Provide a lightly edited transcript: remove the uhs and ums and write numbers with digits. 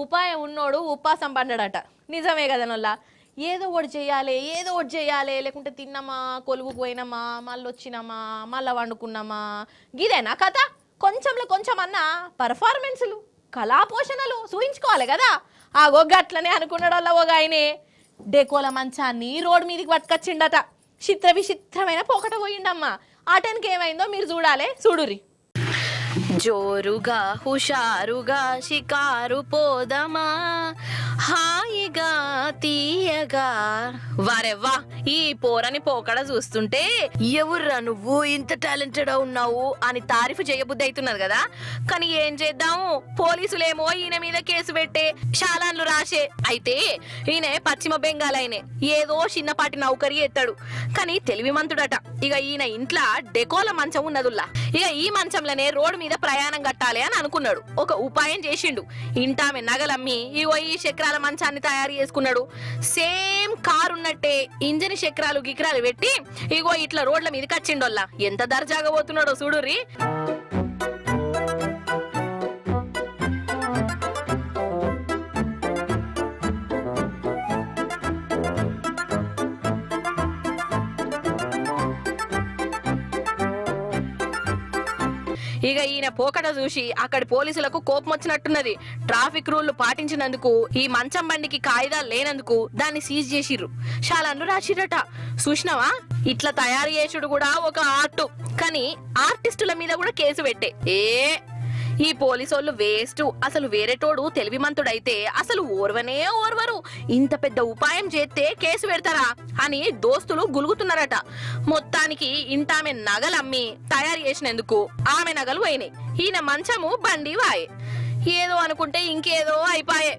ఉపాయం ఉన్నోడు ఉపాసం పడ్డాడట. నిజమే కదా నొల్ల. ఏదో ఒకటి చేయాలి లేకుంటే తిన్నామా, కొలువుకు పోయినామా, మళ్ళీ వచ్చినామా, మళ్ళీ వండుకున్నామా, గిదేనా కథ? కొంచెం అన్నా పర్ఫార్మెన్స్లు, కళాపోషణలు చూయించుకోవాలి కదా. ఆ గొగ్గట్లనే అనుకున్నాడు వల్ల ఒక ఆయనే డెకోల మంచాన్ని రోడ్డు మీదకి పట్టుకొచ్చిండట. విచిత్రమైన పోకట పోయిండమ్మా. ఆటెన్కి ఏమైందో మీరు చూడాలి, చూడురి. జోరుగా హుషారుగా షికారు పోదమా, హాయిగా తీయగా. వారెవ్వా, ఈ పోరని పోకడ చూస్తుంటే ఎవర్రా నువ్వు ఇంత టాలెంటెడ్ ఉన్నావు అని తారీఫ్ చేయబుద్ధి అవుతున్నది కదా. కానీ ఏం చేద్దాము, పోలీసులేమో ఈయన మీద కేసు పెట్టే, శాలాన్లు రాసే. అయితే ఈయన పశ్చిమ బెంగాల్ అయినే, ఏదో చిన్నపాటి నౌకరీ ఎత్తాడు. కానీ తెలివిమంతుడట. ఇక ఈయన ఇంట్లో డెకోల మంచం ఉన్నదుల్లా. ఇక ఈ మంచంలోనే రోడ్డు మీద ప్రయాణం కట్టాలి అని అనుకున్నాడు. ఒక ఉపాయం చేసిండు. ఇంటామె నగలమ్మి ఇగో ఈ చక్రాల మంచాన్ని తయారు చేసుకున్నాడు. సేమ్ కారు ఉన్నట్టే ఇంజన్ చక్రాలు గిక్రాలు పెట్టి ఇగో ఇట్లా రోడ్ల మీదకి వచ్చిండోల్లా. ఎంత దర్జాగా పోతున్నాడో చూడుర్రి. ఇక ఈయన పోకట చూసి అక్కడి పోలీసులకు కోపం వచ్చినట్టున్నది. ట్రాఫిక్ రూళ్లు పాటించినందుకు, ఈ మంచం బండికి కాయిదాలు లేనందుకు దాన్ని సీజ్ చేసిర్రు. శాలన్లు రాసిరట. చూసినావా, ఇట్లా తయారు చేసుడు కూడా ఒక ఆర్ట్. కానీ ఆర్టిస్టుల మీద కూడా కేసు పెట్టే. ఈ పోలీసోళ్ళు వేస్ట్. అసలు వేరేటోడు తెలివిమంతుడైతే అసలు ఓర్వరు. ఇంత పెద్ద ఉపాయం చేస్తే కేసు పెడతారా అని దోస్తులు గులుగుతున్నారట. మొత్తానికి ఇంటామె నగలమ్మి తయారు చేసినందుకు ఆమె నగలు పోయినాయి. ఈయన మంచము బండి వాయే. ఏదో అనుకుంటే ఇంకేదో అయిపాయే.